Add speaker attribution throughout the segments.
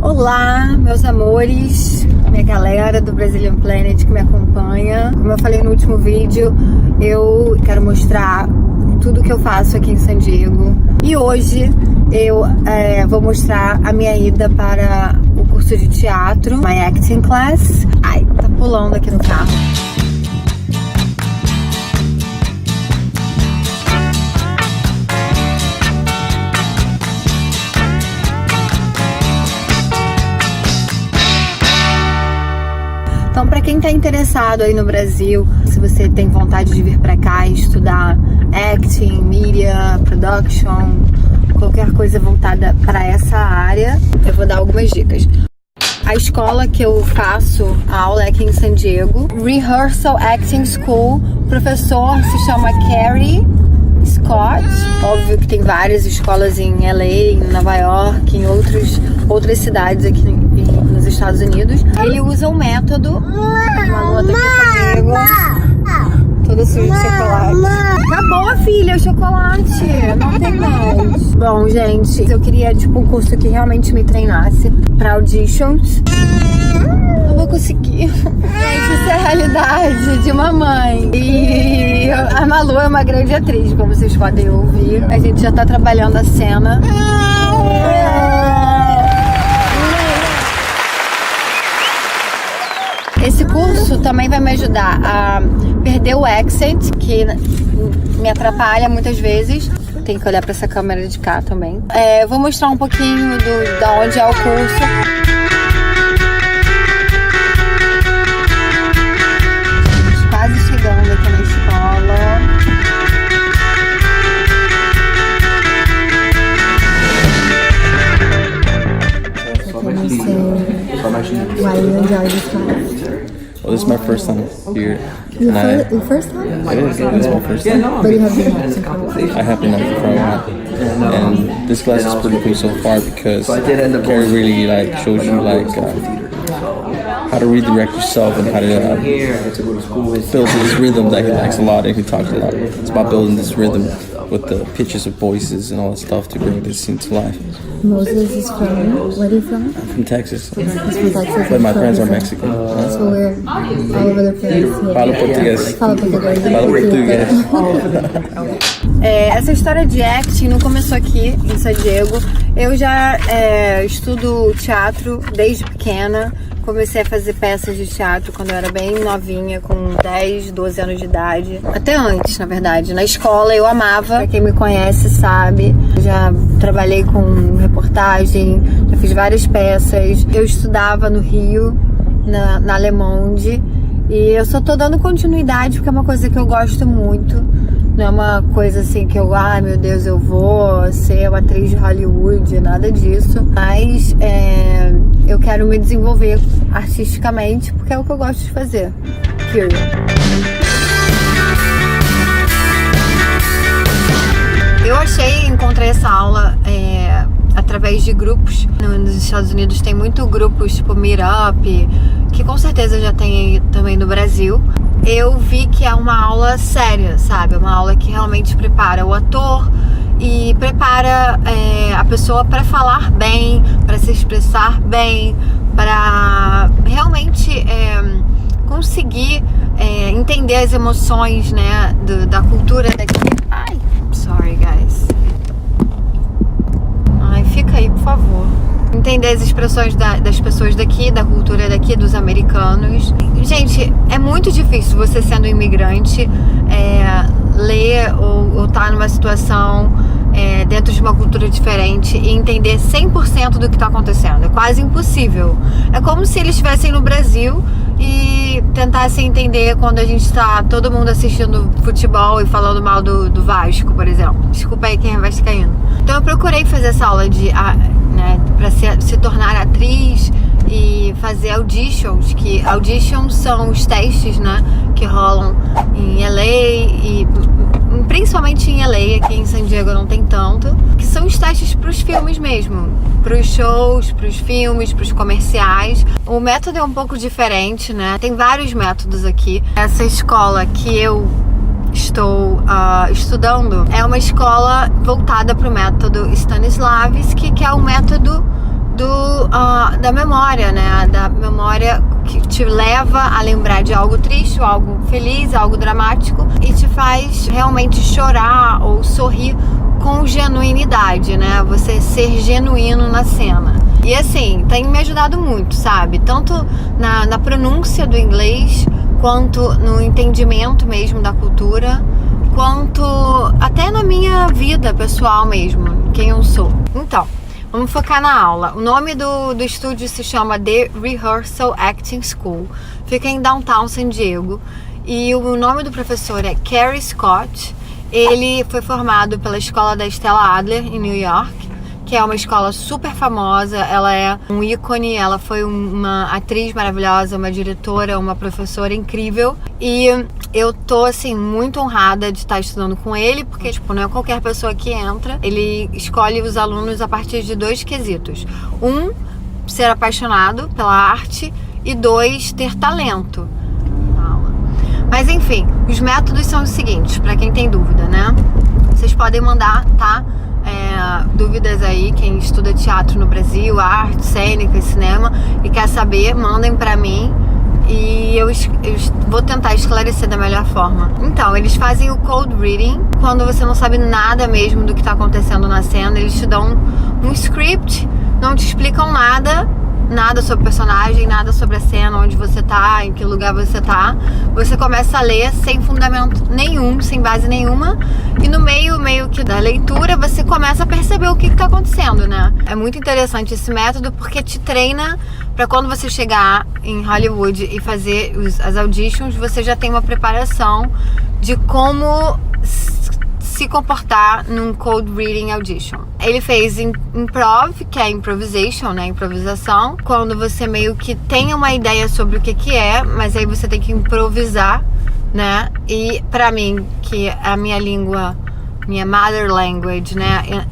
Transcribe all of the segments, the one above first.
Speaker 1: Olá, meus amores, minha galera do Brazilian Planet que me acompanha. Como eu falei no último vídeo, eu quero mostrar tudo que eu faço aqui em San Diego. E hoje eu vou mostrar a minha ida para o curso de teatro, my acting class. Ai, tá pulando aqui no carro. Então, para quem está interessado aí no Brasil, se você tem vontade de vir para cá e estudar acting, media, production, qualquer coisa voltada para essa área, eu vou dar algumas dicas. A escola que eu faço a aula é aqui em San Diego, Rehearsal Acting School. O professor se chama Carrie Scott. Óbvio que tem várias escolas em LA, em Nova York, em outras cidades aqui nos Estados Unidos. Ele usa um método. Uma outra aqui comigo, toda suja de chocolate. Acabou, filha, o chocolate. Não tem mais. Bom, gente, eu queria um curso que realmente me treinasse pra auditions. Não vou conseguir. Gente, isso é a realidade de uma mãe. E a Malu é uma grande atriz, como vocês podem ouvir. A gente já tá trabalhando a cena. Esse curso também vai me ajudar a perder o accent, que me atrapalha muitas vezes. Tem que olhar para essa câmera de cá também. Vou mostrar um pouquinho da onde é o curso. Estamos quase chegando aqui na escola. Why you enjoy this class?
Speaker 2: Well, this is my first time here.
Speaker 1: Your first time?
Speaker 2: It is. It's my first time.
Speaker 1: But you have been acting for a while.
Speaker 2: I have been acting for a while, and this class is pretty cool so far because Carrie really shows you how to redirect yourself and how to build this rhythm that he likes a lot and he talks a lot. It's about building this rhythm with the pitches of voices and all that stuff to bring this scene to life.
Speaker 1: Moses is from, where are you from?
Speaker 2: I'm from Texas,
Speaker 1: He's from Texas.
Speaker 2: but my parents are Mexican.
Speaker 1: So we're all over the place.
Speaker 2: Falo português.
Speaker 1: Fala português.
Speaker 2: Falo português.
Speaker 1: Essa história de acting não começou aqui em San Diego. Eu já estudo teatro desde pequena. Comecei a fazer peças de teatro quando eu era bem novinha, com 10, 12 anos de idade. Até antes, na verdade. Na escola eu amava. Pra quem me conhece sabe. Já trabalhei com reportagem, já fiz várias peças. Eu estudava no Rio, na Le Monde. E eu só tô dando continuidade porque é uma coisa que eu gosto muito. Não é uma coisa assim que ai meu Deus, eu vou ser uma atriz de Hollywood, nada disso. Mas eu quero me desenvolver artisticamente porque é o que eu gosto de fazer. Period. Eu encontrei essa aula através de grupos. Nos Estados Unidos tem muito grupos tipo Meetup, que com certeza já tem também no Brasil. Eu vi que é uma aula séria, sabe? Uma aula que realmente prepara o ator e prepara a pessoa para falar bem, para se expressar bem, para realmente conseguir entender as emoções, né, da cultura daqui. Ai, sorry guys. Ai, fica aí, por favor. Entender as expressões das pessoas daqui, da cultura daqui, dos americanos. Gente, é muito difícil você sendo imigrante ler ou estar numa situação dentro de uma cultura diferente e entender 100% do que está acontecendo. É quase impossível. É como se eles estivessem no Brasil e tentassem entender quando a gente está todo mundo assistindo futebol e falando mal do Vasco, por exemplo. Desculpa aí quem é vascaíno. Então eu procurei fazer essa aula para se tornar atriz e fazer auditions, que auditions são os testes, né, que rolam em LA e principalmente em LA, aqui em San Diego não tem tanto, que são os testes para os filmes mesmo, para os shows, para os filmes, para os comerciais. O método é um pouco diferente, né, tem vários métodos aqui. Essa escola que eu estou estudando é uma escola voltada para o método Stanislavski, que é o método da memória, né? Da memória que te leva a lembrar de algo triste, ou algo feliz, algo dramático, e te faz realmente chorar ou sorrir com genuinidade, né? Você ser genuíno na cena. E assim, tem me ajudado muito, sabe? Tanto na pronúncia do inglês, quanto no entendimento mesmo da cultura, quanto até na minha vida pessoal mesmo, quem eu sou. Então, vamos focar na aula. O nome do estúdio se chama The Rehearsal Acting School. Fica em Downtown San Diego. E o nome do professor é Cary Scott. Ele foi formado pela escola da Stella Adler, em New York, que é uma escola super famosa. Ela é um ícone, ela foi uma atriz maravilhosa, uma diretora, uma professora incrível. E eu tô, assim, muito honrada de estar estudando com ele, porque, tipo, não é qualquer pessoa que entra. Ele escolhe os alunos a partir de 2 quesitos. 1, ser apaixonado pela arte, e 2, ter talento. Mas, enfim, os métodos são os seguintes, pra quem tem dúvida, né? Vocês podem mandar, tá? Dúvidas aí, quem estuda teatro no Brasil, arte, cênica e cinema, e quer saber, mandem pra mim. E eu vou tentar esclarecer da melhor forma. Então, eles fazem o cold reading. Quando você não sabe nada mesmo do que está acontecendo na cena, eles te dão um script, não te explicam nada sobre o personagem, nada sobre a cena, onde você tá, em que lugar você tá. Você começa a ler sem fundamento nenhum, sem base nenhuma, e no meio que da leitura você começa a perceber o que tá acontecendo, né? É muito interessante esse método, porque te treina para quando você chegar em Hollywood e fazer as auditions, você já tem uma preparação de como se comportar num cold reading audition. Ele fez improv, que é improvisation, né? Improvisação. Quando você meio que tem uma ideia sobre o que é, mas aí você tem que improvisar, né? E pra mim, que a minha língua, minha mother language, né?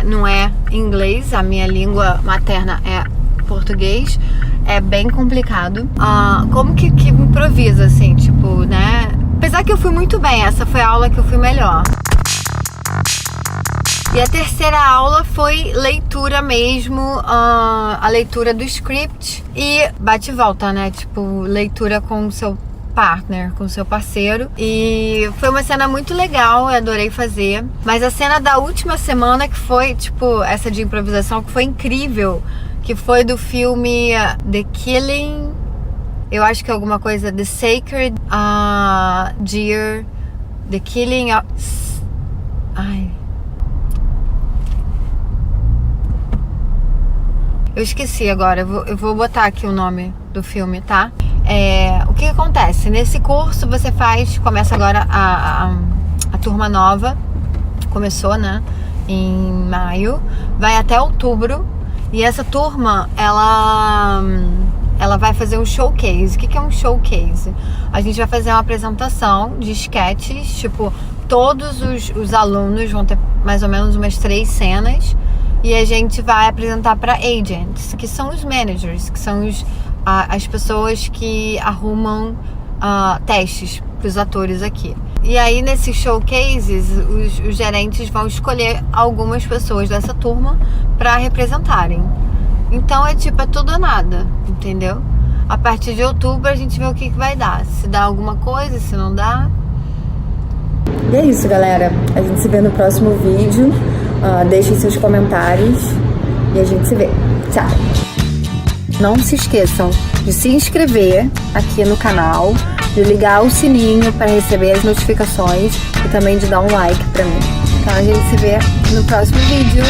Speaker 1: Não é inglês, a minha língua materna é português, é bem complicado. Como que improvisa, assim, tipo, né? Apesar que eu fui muito bem, essa foi a aula que eu fui melhor. E a terceira aula foi leitura mesmo, a leitura do script e bate e volta, né? Tipo, leitura com o seu partner, com o seu parceiro. E foi uma cena muito legal, eu adorei fazer. Mas a cena da última semana, que foi, tipo, essa de improvisação, que foi incrível, que foi do filme The Killing, eu acho que é alguma coisa, The Sacred Deer, The Killing of... Ai... Eu esqueci agora, eu vou botar aqui o nome do filme, tá? O que acontece? Nesse curso você começa agora a turma nova, começou, né? Em maio, vai até outubro, e essa turma, ela vai fazer um showcase. O que é um showcase? A gente vai fazer uma apresentação de sketches, tipo, todos os alunos vão ter mais ou menos umas 3 cenas, e a gente vai apresentar para agents, que são os managers, que são as pessoas que arrumam testes para os atores aqui. E aí, nesses showcases, os gerentes vão escolher algumas pessoas dessa turma para representarem. Então é tudo ou nada, entendeu? A partir de outubro a gente vê o que vai dar. Se dá alguma coisa, se não dá.
Speaker 3: E é isso, galera. A gente se vê no próximo vídeo. Deixem seus comentários e a gente se vê. Tchau! Não se esqueçam de se inscrever aqui no canal, de ligar o sininho para receber as notificações e também de dar um like pra mim. Então a gente se vê no próximo vídeo.